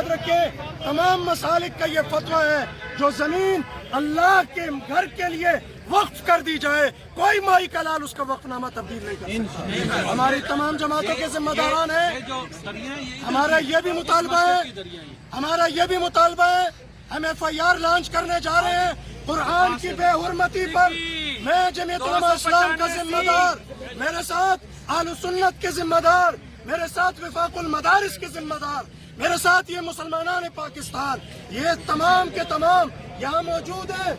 رکھے، تمام مسالک کا یہ فتویٰ ہے، جو زمین اللہ کے گھر کے لیے وقف کر دی جائے، کوئی مائی کا لال اس کا وقف نامہ تبدیل نہیں کر سکتا۔ ہماری تمام جماعتوں کے ذمہ داران ہیں، ہمارا یہ بھی مطالبہ ہے، ہم FIR لانچ کرنے جا رہے ہیں قرآن کی بے حرمتی پر۔ میں جمعیت علماء اسلام کا ذمہ دار، میرے ساتھ اہل سنت کے ذمہ دار، میرے ساتھ وفاق المدارس کے ذمہ دار، میرے ساتھ یہ مسلمانان پاکستان، یہ تمام کے تمام یہاں موجود ہیں،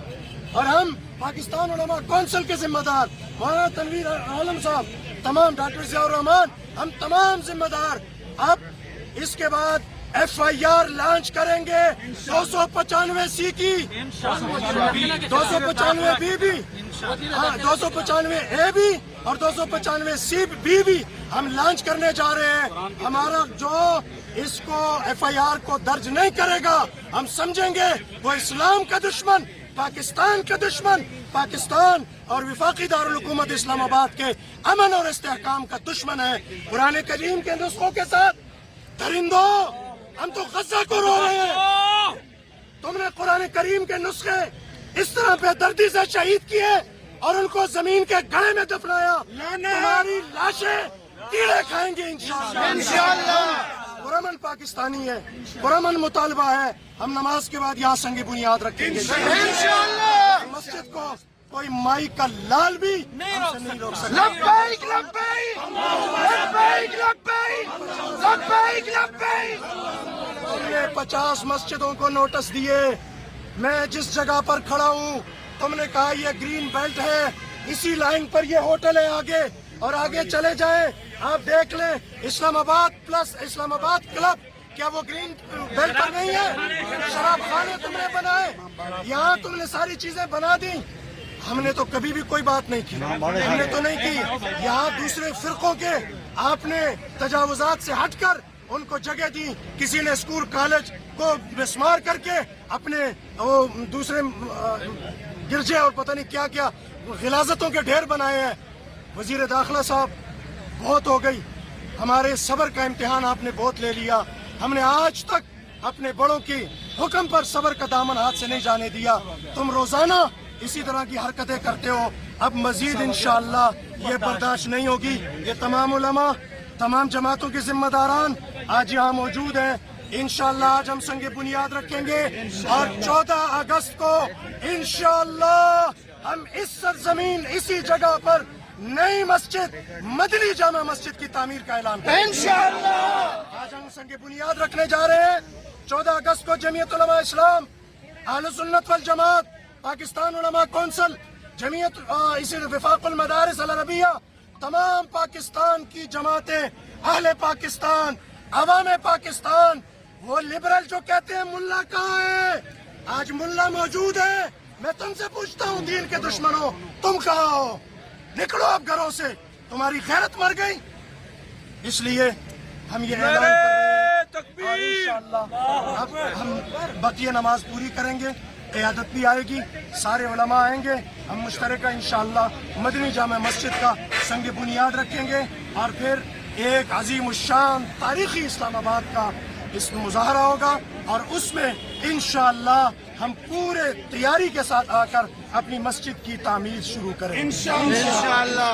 اور ہم پاکستان علماء کونسل کے ذمہ دار، مولانا تنویر عالم صاحب، تمام ڈاکٹر ضیاء الرحمان، ہم تمام ذمہ دار اب اس کے بعد FIR لانچ کریں گے 295 سی کی، 295 بی بھی، 295 اے بھی اور 295 سی بی بھی ہم لانچ کرنے جا رہے ہیں۔ ہمارا جو اس کو FIR کو درج نہیں کرے گا، ہم سمجھیں گے وہ اسلام کا دشمن، پاکستان کا دشمن، پاکستان اور وفاقی دارالحکومت اسلام آباد کے امن اور استحکام کا دشمن ہے۔ قرآن کریم کے نسخوں کے ساتھ درندوں، ہم تو غزہ کو رو رہے ہیں، تم نے قرآن کریم کے نسخے اس طرح بے دردی سے شہید کیے اور ان کو زمین کے گڑھے میں دفنایا، تمہاری لاشیں کیڑے کھائیں گے انشاءاللہ۔ پرامن پاکستانی ہے، پرامن مطالبہ ہے، ہم نماز کے بعد یہاں سنگ بنیاد رکھیں گے انشاءاللہ۔ مسجد کو کوئی مائی کا لال بھی ہم سے نہیں روک سکتا۔ لبیک لبیک لبیک لبیک لبیک لبیک۔ تم نے 50 مسجدوں کو نوٹس دیے، میں جس جگہ پر کھڑا ہوں تم نے کہا یہ گرین بیلٹ ہے، اسی لائن پر یہ ہوٹل ہے آگے، اور آگے چلے جائیں آپ دیکھ لیں اسلام آباد پلس اسلام آباد کلب، کیا وہ گرین بیلٹ پر نہیں ہے؟ شراب خانے تم نے بنائے، یہاں تم نے ساری چیزیں بنا دی، ہم نے تو کبھی بھی کوئی بات نہیں کی، ہم نے تو نہیں کی۔ یہاں دوسرے فرقوں کے آپ نے تجاوزات سے ہٹ کر ان کو جگہ دی، کسی نے اسکول کالج کو مسمار کر کے اپنے وہ دوسرے گرجے اور پتہ نہیں کیا کیا غلاظتوں کے ڈھیر بنائے ہیں۔ وزیر داخلہ صاحب بہت ہو گئی، ہمارے صبر کا امتحان آپ نے بہت لے لیا، ہم نے آج تک اپنے بڑوں کی حکم پر صبر کا دامن ہاتھ سے نہیں جانے دیا، تم روزانہ اسی طرح کی حرکتیں کرتے ہو، اب مزید انشاءاللہ یہ برداشت نہیں ہوگی۔ یہ تمام علماء، تمام جماعتوں کے ذمہ داران آج یہاں موجود ہیں، انشاءاللہ آج ہم سنگ بنیاد رکھیں گے، اور 14 اگست کو انشاءاللہ ہم اس سرزمین اسی جگہ پر نئی مسجد مدنی جامع مسجد کی تعمیر کا اعلان کریں گے انشاءاللہ۔ آج ہم سنگ بنیاد رکھنے جا رہے ہیں 14 اگست کو جمعیت علماء اسلام، اہل سنت والجماعت، پاکستان علماء کونسل، جمعیت اسی وفاق المدارس العربیہ، تمام پاکستان کی جماعتیں، اہل پاکستان، عوام پاکستان، وہ لبرل جو کہتے ہیں ملا کہاں ہے، آج ملا موجود ہے۔ میں تم سے پوچھتا ہوں دین کے دشمنوں، تم کہاں ہو؟ نکلو اب گھروں سے، تمہاری غیرت مر گئی۔ اس لیے ہم یہ اعلان کر رہے ہیں، اور انشاءاللہ اب ہم بقیہ نماز پوری کریں گے، قیادت بھی آئے گی، سارے علماء آئیں گے، ہم مشترکہ انشاءاللہ مدنی جامع مسجد کا سنگ بنیاد رکھیں گے، اور پھر ایک عظیم الشان تاریخی اسلام آباد کا اس میں مظاہرہ ہوگا، اور اس میں انشاءاللہ ہم پورے تیاری کے ساتھ آ کر اپنی مسجد کی تعمیر شروع کریں گے انشاءاللہ۔